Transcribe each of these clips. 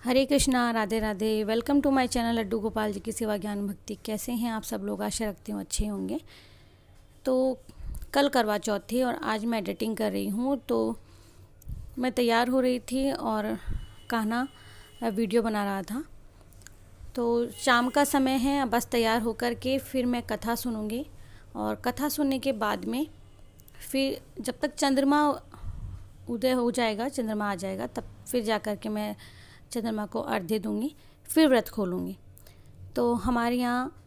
Hare Krishna, Radhe Radhe. Welcome to my channel Laddu Gopal ji की सेवा ज्ञान भक्ति। कैसे हैं आप सब लोग? आशा रखती हूँ अच्छे होंगे। तो कल करवा चौथ थी और आज मैं एडिटिंग कर रही हूँ। तो मैं तैयार हो रही थी और कान्हा वीडियो बना रहा था। तो शाम का समय है, बस तैयार होकर के फिर मैं कथा सुनूंगी और कथा सुनने के बाद में फिर जब तक चंद्रमा उदय हो जाएगा, चंद्रमा आ जाएगा, तब फिर जा कर के मैं चंद्रमा को अर्घ्य दूंगी, फिर व्रत खोलूँगी। तो हमारे यहाँ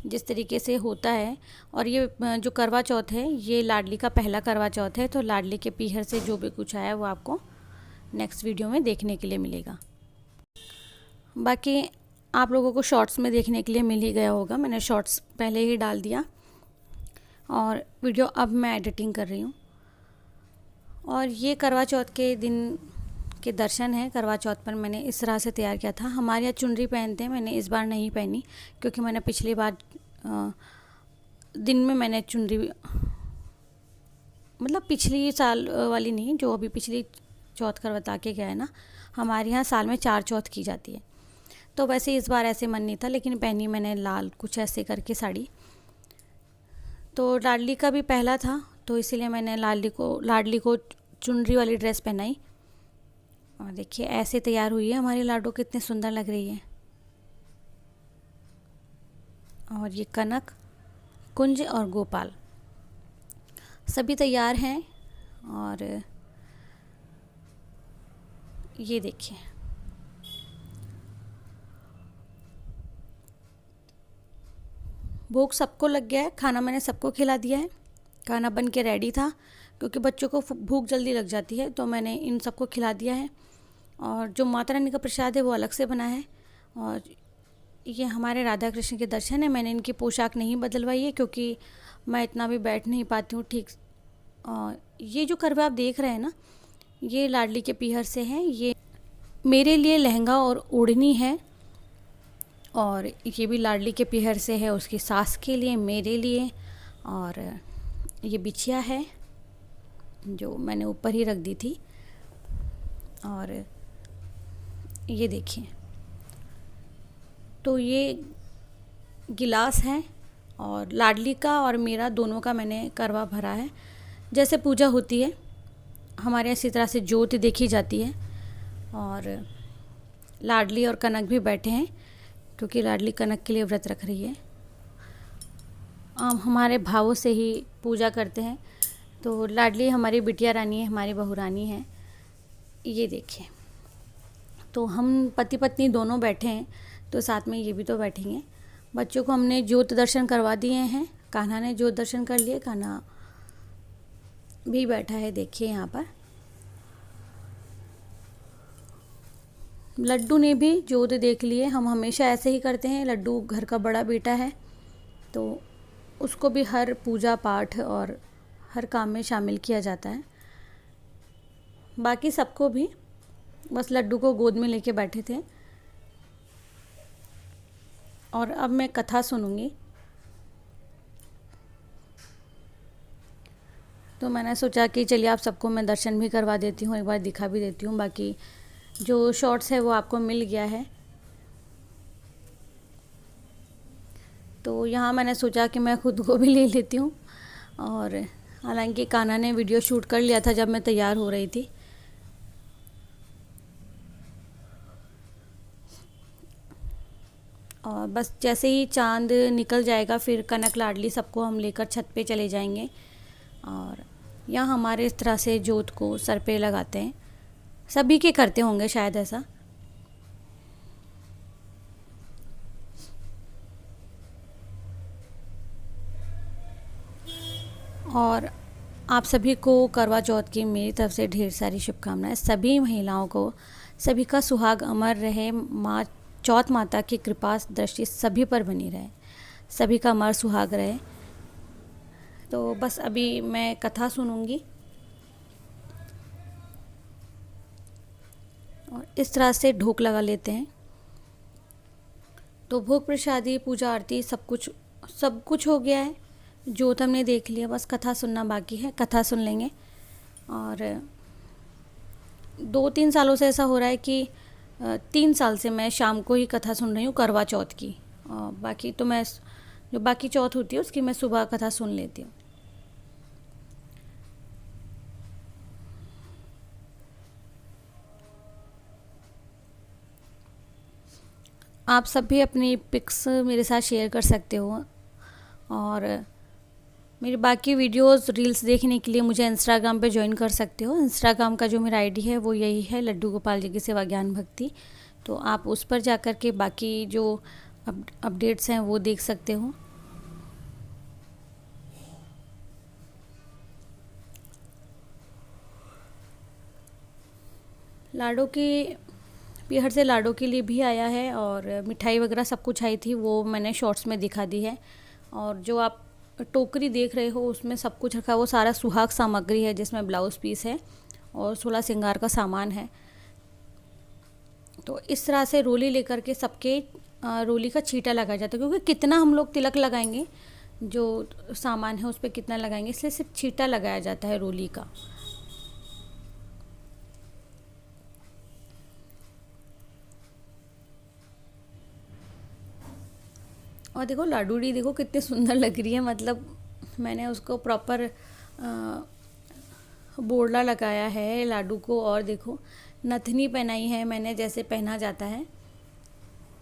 जिस तरीके से होता है, और ये जो करवा चौथ है ये लाडली का पहला करवा चौथ है। तो लाडली के पीहर से जो भी कुछ आया वो आपको नेक्स्ट वीडियो में देखने के लिए मिलेगा। बाकी आप लोगों को शॉर्ट्स में देखने के लिए मिल ही गया होगा, मैंने शॉर्ट्स पहले ही डाल दिया और वीडियो अब मैं एडिटिंग कर रही हूँ। और ये करवा चौथ के दिन के दर्शन है। करवा चौथ पर मैंने इस तरह से तैयार किया था। हमारे यहाँ चुनरी पहनते हैं, मैंने इस बार नहीं पहनी क्योंकि मैंने पिछली बार दिन में मैंने चुनरी, मतलब पिछली साल वाली नहीं, जो अभी पिछली चौथ का बता के गया है ना, हमारे यहाँ साल में 4 चौथ की जाती है। तो वैसे इस बार ऐसे मन नहीं था, लेकिन पहनी मैंने लाल कुछ ऐसे करके साड़ी। तो लाडली का भी पहला था, तो इसीलिए मैंने लाडली को चुनरी वाली ड्रेस पहनाई। और देखिए ऐसे तैयार हुई है हमारी लाडो, कितने सुंदर लग रही है। और ये कनक, कुंज और गोपाल सभी तैयार हैं। और ये देखिए भोग सबको लग गया है, खाना मैंने सबको खिला दिया है। खाना बन के रेडी था क्योंकि बच्चों को भूख जल्दी लग जाती है, तो मैंने इन सबको खिला दिया है। और जो माता रानी का प्रसाद है वो अलग से बना है। और ये हमारे राधा कृष्ण के दर्शन है। मैंने इनकी पोशाक नहीं बदलवाई है क्योंकि मैं इतना भी बैठ नहीं पाती हूँ ठीक। और ये जो करवा आप देख रहे हैं ना, ये लाडली के पीहर से है। ये मेरे लिए लहंगा और ओढ़नी है, और ये भी लाडली के पीहर से है, उसकी सास के लिए, मेरे लिए। और ये बिछिया है जो मैंने ऊपर ही रख दी थी। और ये देखिए, तो ये गिलास है और लाडली का और मेरा दोनों का मैंने करवा भरा है। जैसे पूजा होती है हमारे यहाँ इसी तरह से ज्योत देखी जाती है। और लाडली और कनक भी बैठे हैं क्योंकि लाडली कनक के लिए व्रत रख रही है। हमारे भावों से ही पूजा करते हैं। तो लाडली हमारी बिटिया रानी है, हमारी बहू रानी है। ये देखिए, तो हम पति पत्नी दोनों बैठे हैं, तो साथ में ये भी तो बैठेंगे। बच्चों को हमने ज्योत दर्शन करवा दिए हैं, कान्हा ने ज्योत दर्शन कर लिए, कान्हा भी बैठा है देखिए यहाँ पर। लड्डू ने भी ज्योत देख लिए। हम हमेशा ऐसे ही करते हैं, लड्डू घर का बड़ा बेटा है तो उसको भी हर पूजा पाठ और हर काम में शामिल किया जाता है। बाकी सबको भी, बस लड्डू को गोद में लेके बैठे थे। और अब मैं कथा सुनूंगी, तो मैंने सोचा कि चलिए आप सबको मैं दर्शन भी करवा देती हूँ, एक बार दिखा भी देती हूँ। बाकी जो शॉर्ट्स है वो आपको मिल गया है। तो यहाँ मैंने सोचा कि मैं खुद को भी ले लेती हूँ। और हालांकि कान्हा ने वीडियो शूट कर लिया था जब मैं तैयार हो रही थी। और बस जैसे ही चांद निकल जाएगा फिर कनक लाडली सबको हम लेकर छत पे चले जाएंगे। और यहाँ हमारे इस तरह से जोत को सर पे लगाते हैं, सभी के करते होंगे शायद ऐसा। और आप सभी को करवा चौथ की मेरी तरफ से ढेर सारी शुभकामनाएं। सभी महिलाओं को, सभी का सुहाग अमर रहे, माँ चौथ माता की कृपा दृष्टि सभी पर बनी रहे, सभी का अमर सुहाग रहे। तो बस अभी मैं कथा सुनूंगी और इस तरह से ढोक लगा लेते हैं। तो भोग प्रसादी, पूजा आरती सब कुछ हो गया है। ज्योत हमने देख लिया, बस कथा सुनना बाकी है, कथा सुन लेंगे। और 2-3 सालों से ऐसा हो रहा है कि 3 साल से मैं शाम को ही कथा सुन रही हूँ करवा चौथ की। बाकी तो मैं जो बाकी चौथ होती है उसकी मैं सुबह कथा सुन लेती हूँ। आप सब भी अपनी पिक्स मेरे साथ शेयर कर सकते हो, और मेरी बाकी वीडियोस रील्स देखने के लिए मुझे इंस्टाग्राम पे ज्वाइन कर सकते हो। इंस्टाग्राम का जो मेरा आईडी है वो यही है, लड्डू गोपाल जी की सेवा ज्ञान भक्ति। तो आप उस पर जा कर के बाकी जो अपडेट्स हैं वो देख सकते हो। लाडो की पीहर से लाडो के लिए भी आया है, और मिठाई वगैरह सब कुछ आई थी, वो मैंने शॉर्ट्स में दिखा दी है। और जो आप टोकरी देख रहे हो उसमें सब कुछ रखा, वो सारा सुहाग सामग्री है, जिसमें ब्लाउज़ पीस है और 16 श्रृंगार का सामान है। तो इस तरह से रोली लेकर के सबके रोली का छींटा लगाया जाता है, क्योंकि कितना हम लोग तिलक लगाएंगे, जो सामान है उस पर कितना लगाएंगे, इसलिए सिर्फ छींटा लगाया जाता है रोली का। और देखो लाडूड़ी देखो कितनी सुंदर लग रही है, मतलब मैंने उसको प्रॉपर बोरला लगाया है लाडू को। और देखो नथनी पहनाई है मैंने, जैसे पहना जाता है।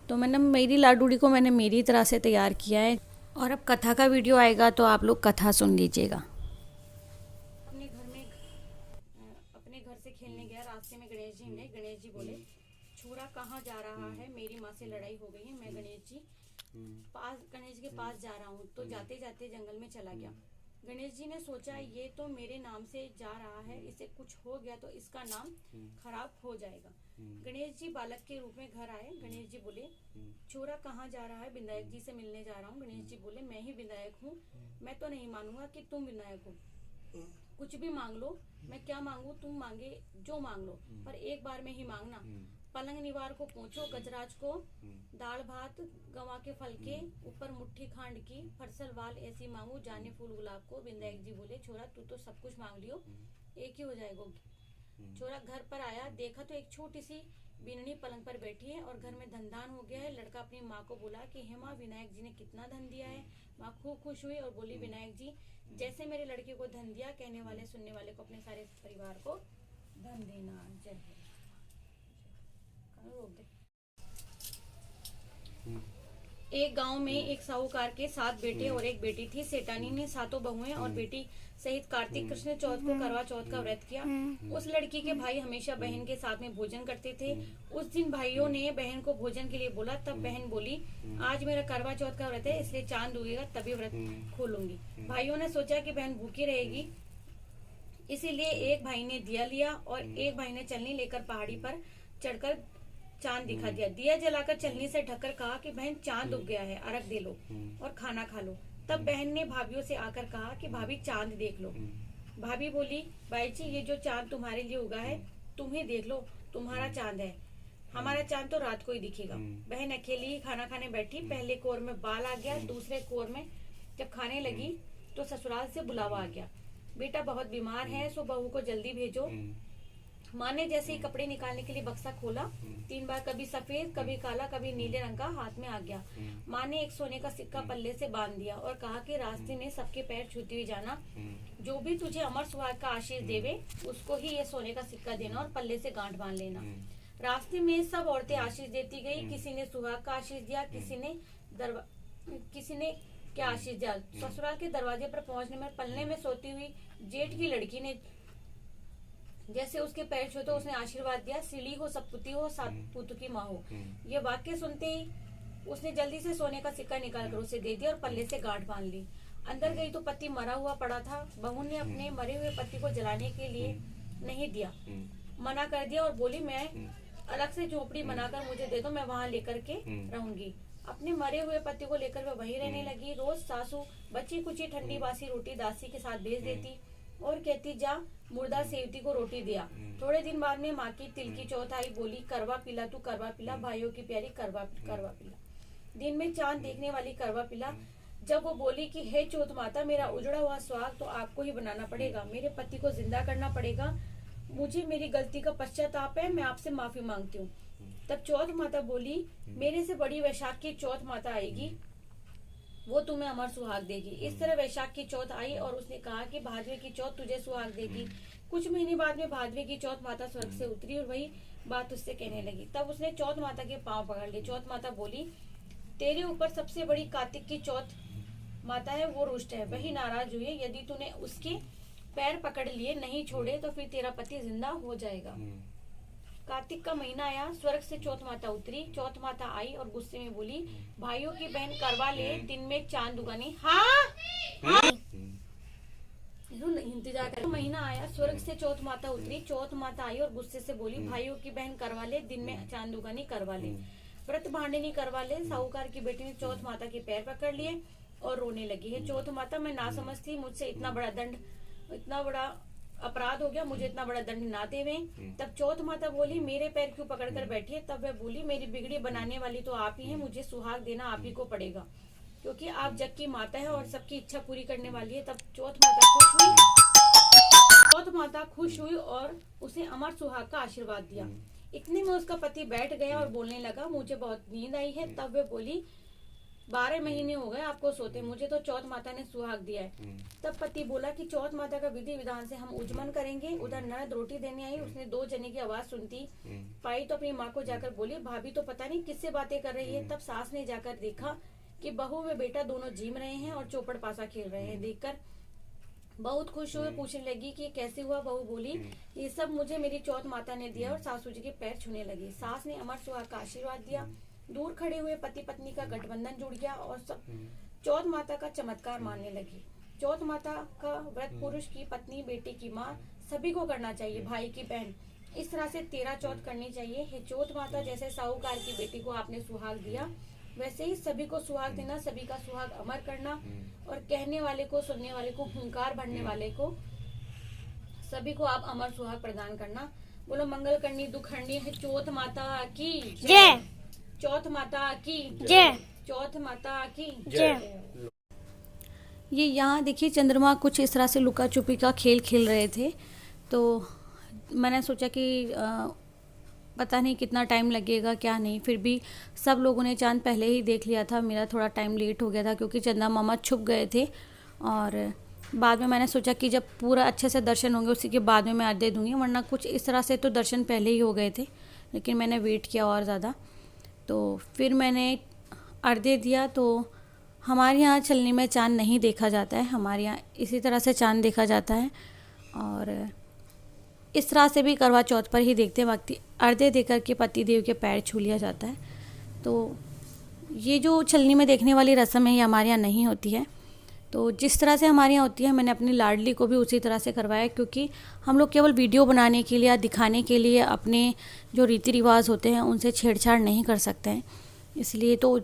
तो मैंने मेरी लाडूड़ी को मैंने मेरी तरह से तैयार किया है। और अब कथा का वीडियो आएगा तो आप लोग कथा सुन लीजिएगा। अपने घर से खेलने गया, रास्ते में गणेश जी बोले छोरा कहाँ जा रहा है, मेरी माँ से लड़ाई हो गई है, मैं गणेश के पास जा रहा हूँ। तो जाते जाते जंगल में चला गया। गणेश जी ने सोचा ये तो मेरे नाम से जा रहा है, इसे कुछ हो गया तो इसका नाम खराब हो जाएगा। गणेश जी बालक के रूप में घर आए। गणेश जी बोले छोरा कहाँ जा रहा है, विनायक जी से मिलने जा रहा हूँ। गणेश जी बोले मैं ही विनायक हूँ, मैं तो नहीं मानूंगा कि तुम विनायक हो। कुछ भी मांग लो, मैं क्या मांगू, तुम मांगे जो मांग लो, पर एक बार में ही मांगना। पलंग निवार को पूछो, गजराज को दाल भात, गवा के फल के ऊपर मुट्ठी खांड की, फरसल वाल ऐसी मांगू, जाने फूल गुलाब को। विनायक जी बोले छोरा तू तो सब कुछ मांग लियो, एक ही हो जाएगा। छोरा घर पर आया, देखा तो एक छोटी सी बीननी पलंग पर बैठी है और घर में धनदान हो गया है। लड़का अपनी माँ को बोला कि हे माँ, विनायक जी ने कितना धन दिया है। माँ खूब खुश हुई और बोली विनायक जी जैसे मेरे लड़के को धन दिया, कहने वाले सुनने वाले को, अपने सारे परिवार को धन देना। जय एक गांव में एक साहूकार के 7 बेटे और एक बेटी थी। सेठानी ने 7 बहुएं और बेटी सहित कार्तिक कृष्ण चौथ को करवा चौथ का व्रत किया। उस लड़की के भाई हमेशा बहन के साथ में भोजन करते थे। उस दिन भाइयों ने बहन को भोजन के लिए बोला, तब बहन बोली आज मेरा करवा चौथ का व्रत है, इसलिए चांद उगेगा तभी व्रत खोलूंगी। भाइयों ने सोचा कि बहन भूखी रहेगी, इसीलिए एक भाई ने दिया लिया और एक भाई ने चलनी लेकर पहाड़ी पर चढ़कर चांद दिखा दिया। दिया जलाकर चलनी से ढककर कहा कि बहन चांद उग गया है, अर्घ दे लो और खाना खा लो। तब बहन ने भाभीियों से आकर कहा कि भाभी चांद देख लो। भाभी बोली भाई जी ये जो चांद तुम्हारे लिए उगा है तुम ही देख लो, तुम्हारा चांद है, हमारा चांद तो रात को ही दिखेगा। बहन अकेली ही खाना खाने बैठी। पहले कोर में बाल आ गया, दूसरे कोर में जब खाने लगी तो ससुराल से बुलावा आ गया, बेटा बहुत बीमार है, सो बहू को जल्दी भेजो। माँ ने जैसे ही कपड़े निकालने के लिए बक्सा खोला, 3 बार कभी सफेद कभी काला कभी नीले रंग का हाथ में आ गया। माँ ने एक सोने का सिक्का पल्ले से बांध दिया और कहा कि रास्ते में सबके पैर छूती हुई जाना, जो भी तुझे अमर सुहाग का आशीष देवे उसको ही ये सोने का सिक्का देना और पल्ले से गांठ बांध लेना। रास्ते में सब औरतें आशीष देती गई, किसी ने सुहाग का आशीष दिया, किसी ने क्या आशीष दिया। ससुराल के दरवाजे पर पहुंचने में पलने में सोती हुई जेठ की लड़की ने जैसे उसके पैर छुए तो उसने आशीर्वाद दिया, सीढ़ी हो सतपुती हो, 7 पुत्र की माँ हो। ये वाक्य सुनते ही उसने जल्दी से सोने का सिक्का निकाल कर उसे दे दिया और पल्ले से गांठ बांध ली। अंदर गई तो पति मरा हुआ पड़ा था। बहू ने अपने मरे हुए पति को जलाने के लिए नहीं दिया, मना कर दिया और बोली मैं अलग से झोपड़ी बनाकर मुझे दे दो, मैं वहाँ लेकर के रहूंगी। अपने मरे हुए पति को लेकर वह वहीं रहने लगी। रोज सासू बची कुची ठंडी बासी रोटी दासी के साथ भेज देती और कहती जा मुर्दा सेवती को रोटी दिया। थोड़े दिन बाद में माँ की तिल की चौथ आई, बोली करवा पिला, तू करवा पिला, भाइयों की प्यारी करवा पिला, दिन में चांद देखने वाली करवा पिला। जब वो बोली कि हे चौथ माता, मेरा उजड़ा हुआ स्वाग तो आपको ही बनाना पड़ेगा, मेरे पति को जिंदा करना पड़ेगा, मुझे मेरी गलती का पश्चाताप है, मैं आपसे माफी मांगती हूँ। तब चौथ माता बोली, मेरे से बड़ी वैशाख की चौथ माता आएगी, वो तुम्हें अमर सुहाग देगी। इस तरह वैशाख की चौथ आई और उसने कहा कि भादवे की चौथ तुझे सुहाग देगी। कुछ महीने बाद में भादवे की चौथ माता स्वर्ग से उतरी और वही बात उससे कहने लगी। तब उसने चौथ माता के पांव पकड़ लिए। चौथ माता बोली, तेरे ऊपर सबसे बड़ी कार्तिक की चौथ माता है, वो रुष्ट है, वही नाराज हुई है। यदि तूने उसके पैर पकड़ लिए नहीं छोड़े तो फिर तेरा पति जिंदा हो जाएगा। कार्तिक का महीना आया, स्वर्ग से चौथ माता उतरी। चौथ माता आई और गुस्से में बोली, भाइयों की बहन करवा ले, दिन में चांद उगानी। हाँ इंतजार कर। महीना आया, स्वर्ग से चौथ माता उतरी। चौथ माता आई और गुस्से से बोली, भाइयों की बहन करवा ले, दिन में चांद उगानी करवा ले, व्रत भांडनी करवा ले। साहूकार की बेटी ने चौथ माता के पैर पकड़ लिए और रोने लगी है। चौथ माता, मैं ना समझ थी, मुझसे इतना बड़ा दंड, इतना बड़ा अपराध हो गया, मुझे इतना बड़ा दंड ना देवे। तब चौथ माता बोली, मेरे पैर क्यों पकड़ कर बैठी है? तब वह बोली, मेरी बिगड़ी बनाने वाली तो आप ही हैं, मुझे सुहाग देना आप ही को पड़ेगा, क्योंकि आप जग की माता है और सबकी इच्छा पूरी करने वाली है। तब चौथ माता खुश हुई और उसे अमर सुहाग का आशीर्वाद दिया। इतने में उसका पति बैठ गया और बोलने लगा, मुझे बहुत नींद आई है। तब वे बोली, 12 महीने हो गए आपको सोते, मुझे तो चौथ माता ने सुहाग दिया है। तब पति बोला कि चौथ माता का विधि विधान से हम उजमन करेंगे। उधर ननद रोटी देने आई, उसने 2 जने की आवाज सुनती पाई तो अपनी माँ को जाकर बोली, भाभी तो पता नहीं किससे बातें कर रही है। तब सास ने जाकर देखा कि बहू व बेटा दोनों जीम रहे हैं और चौपड़ पासा खेल रहे हैं। देखकर बहुत खुश हुए, पूछने लगी कि कैसे हुआ? बहू बोली, ये सब मुझे मेरी चौथ माता ने दिया, और सासू जी के पैर छूने लगी। सास ने अमर सुहाग का आशीर्वाद दिया। दूर खड़े हुए पति पत्नी का गठबंधन जुड़ गया और सब चौथ माता का चमत्कार मानने लगी। चौथ माता का व्रत पुरुष की पत्नी, बेटे की माँ, सभी को करना चाहिए, भाई की बहन। इस तरह से 13 चौथ करनी चाहिए। हे चौथ माता, जैसे साहूकार की बेटी को आपने सुहाग दिया, वैसे ही सभी को सुहाग देना, सभी का सुहाग अमर करना, और कहने वाले को, सुनने वाले को, हुंकार भरने वाले को, सभी को आप अमर सुहाग प्रदान करना। बोलो मंगल करनी दुख हरनी है चौथ माता की जय। चौथ माता की जय। चौथ माता की जय। ये यहाँ देखिए, चंद्रमा कुछ इस तरह से लुका छुपी का खेल खेल रहे थे, तो मैंने सोचा कि पता नहीं कितना टाइम लगेगा क्या नहीं, फिर भी सब लोगों ने चांद पहले ही देख लिया था। मेरा थोड़ा टाइम लेट हो गया था क्योंकि चंदा मामा छुप गए थे, और बाद में मैंने सोचा कि जब पूरा अच्छे से दर्शन होंगे उसी के बाद में मैं अर्घ्य दूंगी, वरना कुछ इस तरह से तो दर्शन पहले ही हो गए थे, लेकिन मैंने वेट किया और ज़्यादा, तो फिर मैंने अर्घ्य दिया। तो हमारे यहाँ छलनी में चाँद नहीं देखा जाता है, हमारे यहाँ इसी तरह से चाँद देखा जाता है, और इस तरह से भी करवा चौथ पर ही देखते हैं, वक्त अर्घ्य देकर के पति देव के पैर छू लिया जाता है। तो ये जो छलनी में देखने वाली रस्म है ये हमारे यहाँ नहीं होती है। तो जिस तरह से हमारे यहाँ होती है, मैंने अपनी लाडली को भी उसी तरह से करवाया, क्योंकि हम लोग केवल वीडियो बनाने के लिए या दिखाने के लिए अपने जो रीति रिवाज होते हैं उनसे छेड़छाड़ नहीं कर सकते हैं। इसलिए तो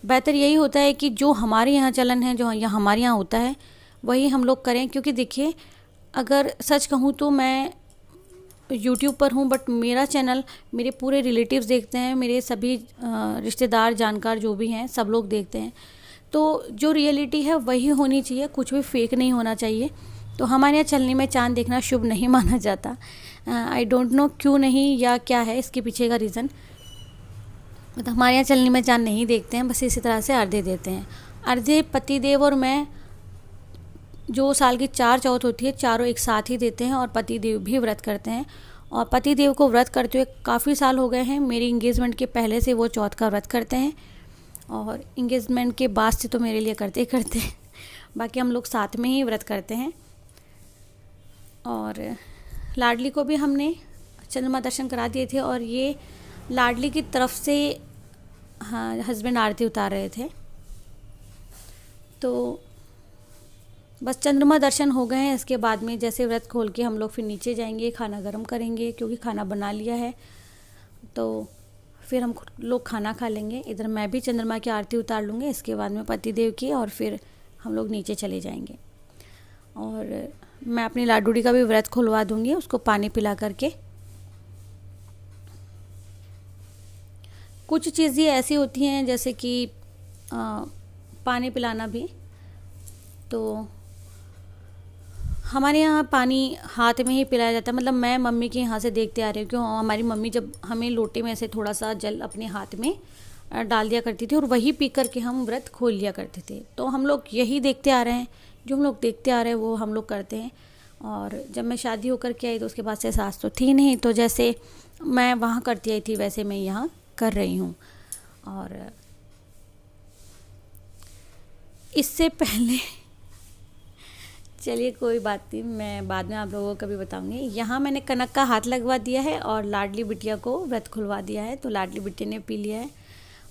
बेहतर यही होता है कि जो हमारे यहाँ चलन है, जो यहाँ हमारे यहाँ होता है, वही हम लोग करें। क्योंकि देखिए, अगर सच कहूँ तो मैं यूट्यूब पर हूँ, बट मेरा चैनल मेरे पूरे रिलेटिव्स देखते हैं, मेरे सभी रिश्तेदार जानकार जो भी हैं सब लोग देखते हैं। तो जो रियलिटी है वही होनी चाहिए, कुछ भी फेक नहीं होना चाहिए। तो हमारे यहाँ छलनी में चाँद देखना शुभ नहीं माना जाता। आई डोंट नो क्यों नहीं, या क्या है इसके पीछे का रीज़न। मतलब हमारे यहाँ छलनी में चाँद नहीं देखते हैं, बस इसी तरह से अर्घ्य देते हैं। अर्घ्य पतिदेव और मैं, जो साल की 4 चौथ होती है, चारों एक साथ ही देते हैं, और पतिदेव भी व्रत करते हैं। और पतिदेव को व्रत करते हुए काफ़ी साल हो गए हैं। मेरी इंगेजमेंट के पहले से वो चौथ का व्रत करते हैं, और इंगेजमेंट के बाद से तो मेरे लिए करते ही करते हैं। बाकी हम लोग साथ में ही व्रत करते हैं। और लाडली को भी हमने चंद्रमा दर्शन करा दिए थे, और ये लाडली की तरफ से हाँ हस्बैंड आरती उतार रहे थे। तो बस चंद्रमा दर्शन हो गए हैं। इसके बाद में जैसे व्रत खोल के हम लोग फिर नीचे जाएंगे, खाना गर्म करेंगे, क्योंकि खाना बना लिया है, तो फिर हम लोग खाना खा लेंगे। इधर मैं भी चंद्रमा की आरती उतार लूँगी, इसके बाद में पतिदेव की, और फिर हम लोग नीचे चले जाएंगे। और मैं अपनी लाडूड़ी का भी व्रत खुलवा दूँगी, उसको पानी पिला करके। कुछ चीज़ें ऐसी होती हैं जैसे कि पानी पिलाना भी, तो हमारे यहाँ पानी हाथ में ही पिलाया जाता है, मतलब मैं मम्मी के यहाँ से देखते आ रही हूँ। क्यों, हमारी मम्मी जब हमें लोटे में से थोड़ा सा जल अपने हाथ में डाल दिया करती थी और वही पी कर के हम व्रत खोल लिया करते थे। तो हम लोग यही देखते आ रहे हैं, जो हम लोग देखते आ रहे हैं वो हम लोग करते हैं। और जब मैं शादी होकर के आई तो उसके बाद से सास तो थी नहीं, तो जैसे मैं वहाँ करती आई थी वैसे मैं यहाँ कर रही हूँ। और इससे पहले चलिए कोई बात नहीं, मैं बाद में आप लोगों को भी बताऊंगी। यहाँ मैंने कनक का हाथ लगवा दिया है और लाडली बिटिया को व्रत खुलवा दिया है। तो लाडली बिटिया ने पी लिया है।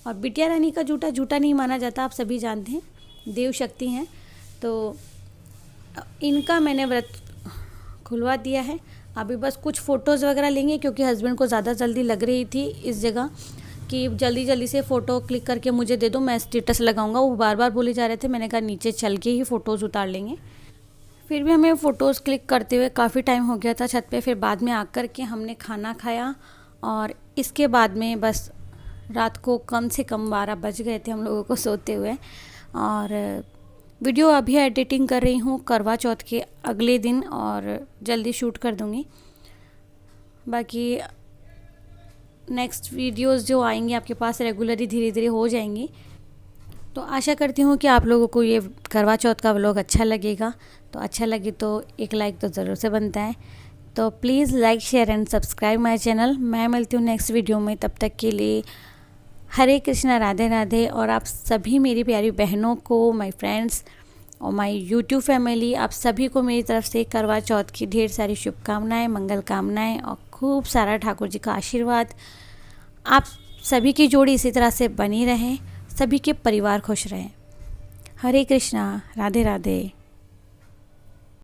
और बिटिया रानी का जूठा जूठा नहीं माना जाता, आप सभी जानते हैं, देव शक्ति हैं। तो इनका मैंने व्रत खुलवा दिया है। अभी बस कुछ फ़ोटोज़ वगैरह लेंगे, क्योंकि हस्बैंड को ज़्यादा जल्दी लग रही थी इस जगह कि जल्दी जल्दी से फ़ोटो क्लिक करके मुझे दे दो, मैं स्टेटस लगाऊंगा। वो बार बार बोले जा रहे थे। मैंने कहा नीचे चल के ही फ़ोटोज़ उतार लेंगे। फिर भी हमें फ़ोटोज़ क्लिक करते हुए काफ़ी टाइम हो गया था छत पे। फिर बाद में आकर के हमने खाना खाया और इसके बाद में बस रात को कम से कम 12 बज गए थे हम लोगों को सोते हुए। और वीडियो अभी एडिटिंग कर रही हूँ करवा चौथ के अगले दिन और जल्दी शूट कर दूँगी। बाकी नेक्स्ट वीडियोस जो आएंगी आपके पास रेगुलरली धीरे धीरे हो जाएंगी। तो आशा करती हूँ कि आप लोगों को ये करवा चौथ का व्लॉग अच्छा लगेगा। तो अच्छा लगे तो एक लाइक तो ज़रूर से बनता है। तो please like share and subscribe my channel. मैं मिलती हूँ नेक्स्ट वीडियो में, तब तक के लिए हरे कृष्णा, राधे राधे। और आप सभी मेरी प्यारी बहनों को, माय फ्रेंड्स और माय यूट्यूब फैमिली, आप सभी को मेरी तरफ से करवा चौथ की ढेर सारी शुभकामनाएँ, मंगल कामनाएँ और खूब सारा ठाकुर जी का आशीर्वाद। आप सभी की जोड़ी इसी तरह से बनी रहे, सभी के परिवार खुश रहें। हरे कृष्णा, राधे राधे।